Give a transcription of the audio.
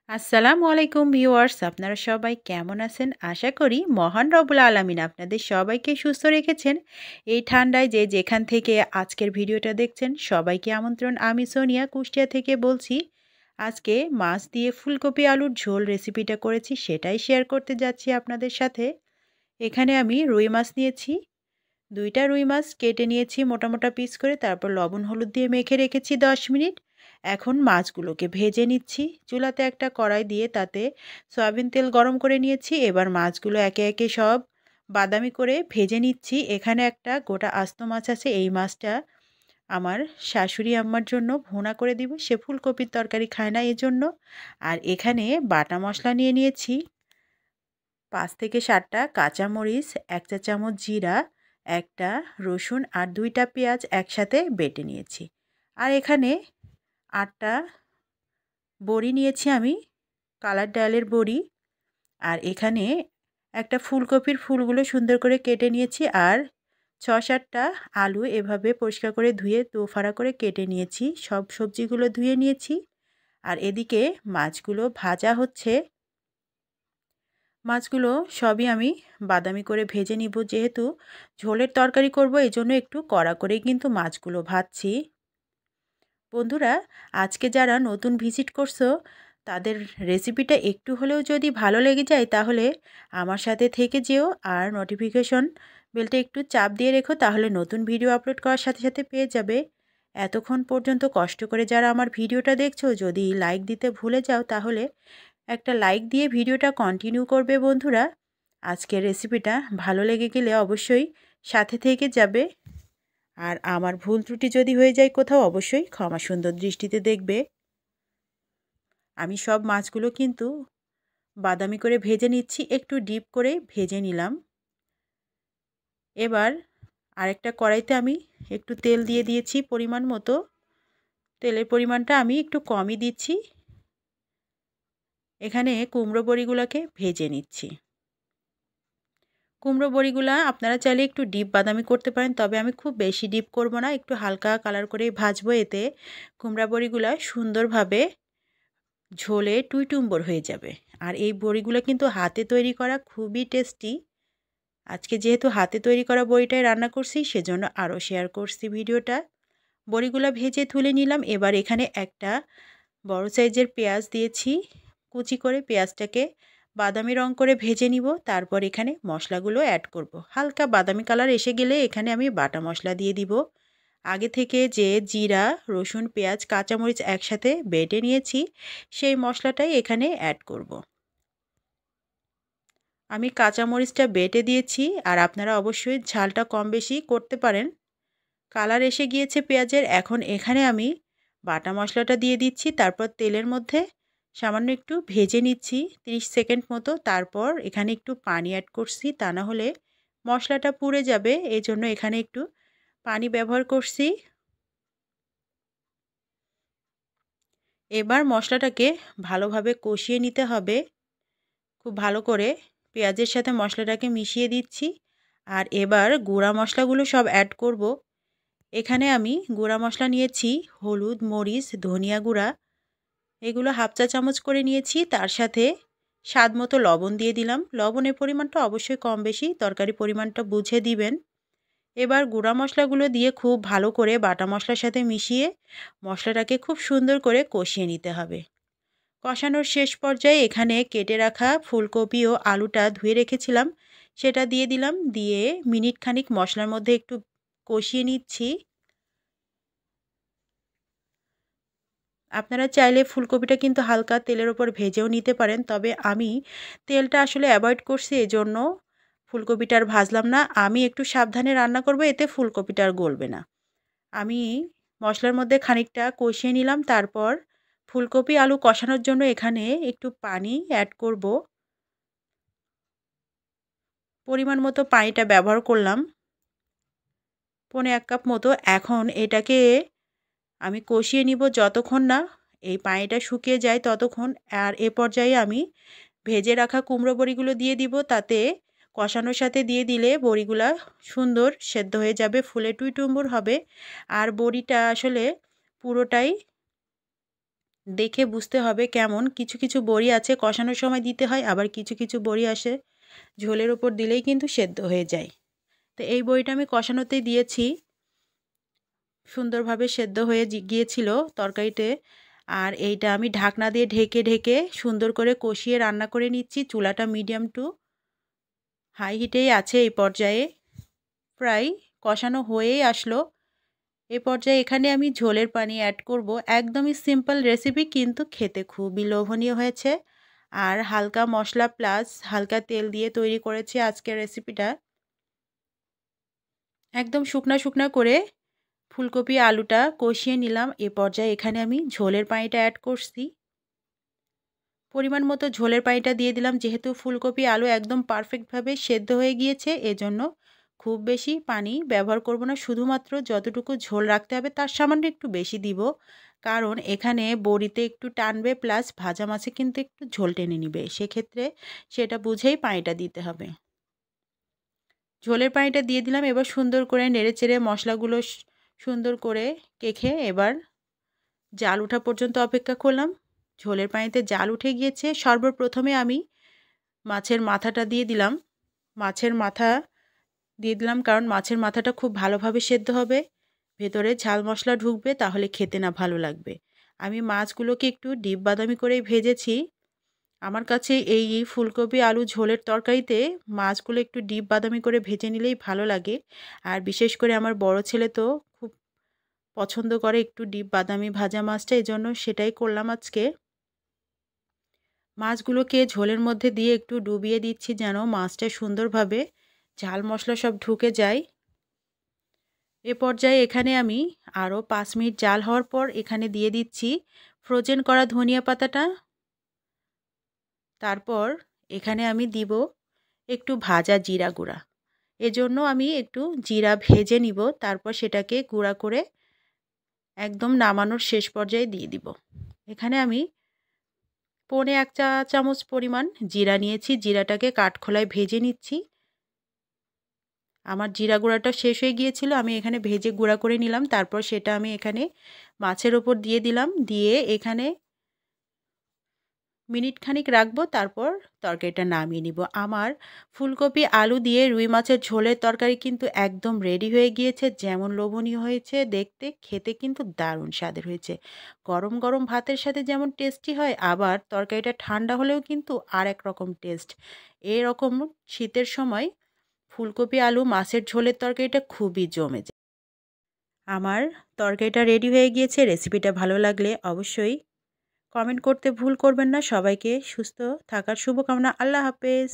আসসালামু আলাইকুম ভিউয়ার্স, আপনারা সবাই কেমন আছেন? আশা করি মহান রব্বুল আলামিন আপনাদের সবাইকে সুস্থ রেখেছেন। এই ঠান্ডায় যে যেখান থেকে আজকের ভিডিওটা দেখছেন সবাইকে আমন্ত্রণ। আমি সোনিয়া কুষ্টিয়া থেকে বলছি। আজকে মাছ দিয়ে ফুলকপি আলুর ঝোল রেসিপিটা করেছি, সেটাই শেয়ার করতে যাচ্ছি আপনাদের সাথে। এখানে আমি রুই মাছ নিয়েছি। ২টা রুই মাছ কেটে নিয়েছি মোটা মোটা পিস করে, তারপর লবণ হলুদ দিয়ে মেখে রেখেছি ১০ মিনিট। এখন মাছগুলোকে ভেজে নিচ্ছি। চুলাতে একটা কড়াই দিয়ে তাতে সয়াবিন তেল গরম করে নিয়েছি। এবার মাছগুলো একে একে সব বাদামি করে ভেজে নিচ্ছি। এখানে একটা গোটা আস্ত মাছ আছে, এই মাছটা আমার শাশুড়ি আম্মার জন্য ভুনা করে দিব, সে ফুলকপির তরকারি খায় না এজন্য। আর এখানে বাটা মশলা নিয়ে নিয়েছি ৫ থেকে ৭টা কাঁচামরিচ, ১ চা চামচ জিরা, একটা রসুন আর ২টা পেঁয়াজ একসাথে বেটে নিয়েছি। আর এখানে ৮টা বড়ি নিয়েছি আমি, কালার ডালের বড়ি। আর এখানে একটা ফুলকপির ফুলগুলো সুন্দর করে কেটে নিয়েছি। আর ৬-৭টা আলু এভাবে পরিষ্কার করে ধুয়ে দোফাড়া করে কেটে নিয়েছি। সব সবজিগুলো ধুয়ে নিয়েছি। আর এদিকে মাছগুলো ভাজা হচ্ছে। মাছগুলো সবই আমি বাদামি করে ভেজে নিব, যেহেতু ঝোলের তরকারি করব এজন্য একটু কড়া করেই কিন্তু মাছগুলো ভাজছি। বন্ধুরা, আজকে যারা নতুন ভিজিট করছো তাদের রেসিপিটা একটু হলেও যদি ভালো লেগে যায় তাহলে আমার সাথে থেকে যেও, আর নোটিফিকেশন বেলটা একটু চাপ দিয়ে রেখো, তাহলে নতুন ভিডিও আপলোড করার সাথে সাথে পেয়ে যাবে। এতক্ষণ পর্যন্ত কষ্ট করে যারা আমার ভিডিওটা দেখছো, যদি লাইক দিতে ভুলে যাও তাহলে একটা লাইক দিয়ে ভিডিওটা কন্টিনিউ করবে বন্ধুরা। আজকের রেসিপিটা ভালো লেগে গেলে অবশ্যই সাথে থেকে যাবে। আর আমার ভুল ত্রুটি যদি হয়ে যায় কোথাও, অবশ্যই ক্ষমা সুন্দর দৃষ্টিতে দেখবে। আমি সব মাছগুলো কিন্তু বাদামি করে ভেজে নিচ্ছি, একটু ডিপ করে ভেজে নিলাম। এবার আরেকটা কড়াইতে আমি একটু তেল দিয়ে দিয়েছি পরিমাণ মতো। তেলের পরিমাণটা আমি একটু কমই দিচ্ছি। এখানে কুমড়ো বড়িগুলোকে ভেজে নিচ্ছি। কুমড়ো বড়িগুলা আপনারা চাইলে একটু ডিপ বাদামি করতে পারেন, তবে আমি খুব বেশি ডিপ করব না, একটু হালকা কালার করে ভাজবো। এতে কুমড়া বড়িগুলা সুন্দরভাবে ঝোলে টুইটুম্বর হয়ে যাবে। আর এই বড়িগুলো কিন্তু হাতে তৈরি করা, খুবই টেস্টি। আজকে যেহেতু হাতে তৈরি করা বড়িটাই রান্না করছি সেজন্য আরও শেয়ার করছি ভিডিওটা। বড়িগুলো ভেজে তুলে নিলাম। এবার এখানে একটা বড় সাইজের পেঁয়াজ দিয়েছি কুচি করে, পেঁয়াজটাকে বাদামি রং করে ভেজে নিব। তারপর এখানে মশলাগুলো অ্যাড করব। হালকা বাদামি কালার এসে গেলে এখানে আমি বাটা মশলা দিয়ে দিব। আগে থেকে যে জিরা, রসুন, পেঁয়াজ, কাঁচামরিচ একসাথে বেটে নিয়েছি সেই মশলাটাই এখানে অ্যাড করব। আমি কাঁচামরিচটা বেটে দিয়েছি, আর আপনারা অবশ্যই ঝালটা কম বেশি করতে পারেন। কালার এসে গিয়েছে পেঁয়াজের। এখন এখানে আমি বাটা মশলাটা দিয়ে দিচ্ছি, তারপর তেলের মধ্যে সামান্য একটু ভেজে নিচ্ছি 30 সেকেন্ড মতো। তারপর এখানে একটু পানি অ্যাড করছি, তা না হলে মশলাটা পুড়ে যাবে, এই জন্য এখানে একটু পানি ব্যবহার করছি। এবার মশলাটাকে ভালোভাবে কষিয়ে নিতে হবে। খুব ভালো করে পেঁয়াজের সাথে মশলাটাকে মিশিয়ে দিচ্ছি। আর এবার গুঁড়া মশলাগুলো সব অ্যাড করব। এখানে আমি গুঁড়া মশলা নিয়েছি হলুদ, মরিচ, ধনিয়া গুঁড়া, এগুলো হাফ চা চামচ করে নিয়েছি। তার সাথে স্বাদ মতো লবণ দিয়ে দিলাম। লবণের পরিমাণটা অবশ্যই কম বেশি তরকারি পরিমাণটা বুঝে দিবেন। এবার গুঁড়া মশলাগুলো দিয়ে খুব ভালো করে বাটা মশলার সাথে মিশিয়ে মশলাটাকে খুব সুন্দর করে কষিয়ে নিতে হবে। কষানোর শেষ পর্যায়ে এখানে কেটে রাখা ফুলকপি ও আলুটা ধুয়ে রেখেছিলাম সেটা দিয়ে দিলাম। দিয়ে মিনিট খানিক মশলার মধ্যে একটু কষিয়ে নিচ্ছি। আপনারা চাইলে ফুলকপিটা কিন্তু হালকা তেলের ওপর ভেজেও নিতে পারেন, তবে আমি তেলটা আসলে অ্যাভয়েড করছি, এজন্য ফুলকপিটা আর ভাজলাম না। আমি একটু সাবধানে রান্না করব, এতে ফুলকপিটা আর গলবে না। আমি মশলার মধ্যে খানিকটা কষিয়ে নিলাম। তারপর ফুলকপি আলু কষানোর জন্য এখানে একটু পানি অ্যাড করব। পরিমাণ মতো পানিটা ব্যবহার করলাম, পৌনে ১ কাপ মতো। এখন এটাকে আমি কষিয়ে নিব যতক্ষণ না এই পানিটা শুকিয়ে যায় ততক্ষণ। আর এ পর্যায়ে আমি ভেজে রাখা কুমড়ো বড়িগুলো দিয়ে দিব। তাতে কষানোর সাথে দিয়ে দিলে বড়িগুলা সুন্দর সেদ্ধ হয়ে যাবে, ফুলে টুইটুম্বুর হবে। আর বড়িটা আসলে পুরোটাই দেখে বুঝতে হবে কেমন। কিছু কিছু বড়ি আছে কষানোর সময় দিতে হয়, আবার কিছু কিছু বড়ি আসে ঝোলের ওপর দিলেই কিন্তু সেদ্ধ হয়ে যায়। তো এই বড়িটা আমি কষানোতেই দিয়েছি, সুন্দরভাবে সেদ্ধ হয়ে গিয়েছিল তরকারিতে। আর এইটা আমি ঢাকনা দিয়ে ঢেকে ঢেকে সুন্দর করে কষিয়ে রান্না করে নিচ্ছি। চুলাটা মিডিয়াম টু হাই হিটেই আছে। এই পর্যায়ে প্রায় কষানো হয়েই আসলো। এই পর্যায়ে এখানে আমি ঝোলের পানি অ্যাড করব। একদমই সিম্পল রেসিপি, কিন্তু খেতে খুবই লোভনীয় হয়েছে। আর হালকা মশলা প্লাস হালকা তেল দিয়ে তৈরি করেছি আজকের রেসিপিটা। একদম শুকনা শুকনা করে ফুলকপি আলুটা কষিয়ে নিলাম। এ পর্যায়ে এখানে আমি ঝোলের পানিটা অ্যাড করছি। পরিমাণ মতো ঝোলের পানিটা দিয়ে দিলাম। যেহেতু ফুলকপি আলু একদম পারফেক্টভাবে সেদ্ধ হয়ে গিয়েছে, এজন্য খুব বেশি পানি ব্যবহার করব না। শুধুমাত্র যতটুকু ঝোল রাখতে হবে তার সামান্য একটু বেশি দিব, কারণ এখানে বড়িতে একটু টানবে, প্লাস ভাজা মাছে কিন্তু একটু ঝোল টেনে নিবে। সেক্ষেত্রে সেটা বুঝেই পানিটা দিতে হবে। ঝোলের পানিটা দিয়ে দিলাম। এবার সুন্দর করে নেড়েচেড়ে মশলাগুলো সুন্দর করে কেখে এবার জাল ওঠা পর্যন্ত অপেক্ষা করলাম। ঝোলের পানিতে জাল উঠে গিয়েছে। সর্বপ্রথমে আমি মাছের মাথাটা দিয়ে দিলাম। মাছের মাথা দিয়ে দিলাম কারণ মাছের মাথাটা খুব ভালোভাবে সেদ্ধ হবে, ভেতরে ঝাল মশলা ঢুকবে, তাহলে খেতে না ভালো লাগবে। আমি মাছগুলোকে একটু ডিপ বাদামি করেই ভেজেছি। আমার কাছে এই ফুলকপি আলু ঝোলের তরকারিতে মাছগুলো একটু ডিপ বাদামি করে ভেজে নিলেই ভালো লাগে। আর বিশেষ করে আমার বড় ছেলে তো খুব পছন্দ করে একটু ডিপ বাদামি ভাজা মাছটা, এই জন্য সেটাই করলাম আজকে। মাছগুলোকে ঝোলের মধ্যে দিয়ে একটু ডুবিয়ে দিচ্ছি যেন মাছটা সুন্দরভাবে ঝাল মশলা সব ঢুকে যায়। এ পর্যায়ে এখানে আমি আরও 5 মিনিট জাল হওয়ার পর এখানে দিয়ে দিচ্ছি ফ্রোজেন করা ধনিয়া পাতাটা। তারপর এখানে আমি দিব একটু ভাজা জিরা গুঁড়া। এজন্য আমি একটু জিরা ভেজে নিব, তারপর সেটাকে গুঁড়া করে একদম নামানোর শেষ পর্যায়ে দিয়ে দিব। এখানে আমি 1.25 চা চামচ পরিমাণ জিরা নিয়েছি। জিরাটাকে কাঠখোলায় ভেজে নিচ্ছি। আমার জিরা গুঁড়াটা শেষ হয়ে গিয়েছিল, আমি এখানে ভেজে গুঁড়া করে নিলাম। তারপর সেটা আমি এখানে মাছের ওপর দিয়ে দিলাম। দিয়ে এখানে মিনিট খানিক রাখবো, তারপর তরকারিটা নামিয়ে নিব। আমার ফুলকপি আলু দিয়ে রুই মাছের ঝোলের তরকারি কিন্তু একদম রেডি হয়ে গিয়েছে। যেমন লোভনীয় হয়েছে দেখতে, খেতে কিন্তু দারুণ স্বাদের হয়েছে। গরম গরম ভাতের সাথে যেমন টেস্টি হয়, আবার তরকারিটা ঠান্ডা হলেও কিন্তু আর এক রকম টেস্ট। এরকম শীতের সময় ফুলকপি আলু মাছের ঝোলের তরকারিটা খুবই জমে যায়। আমার তরকারিটা রেডি হয়ে গিয়েছে। রেসিপিটা ভালো লাগলে অবশ্যই কমেন্ট করতে ভুল করবেন না। সবাইকে সুস্থ থাকার শুভকামনা। আল্লাহ হাফেজ।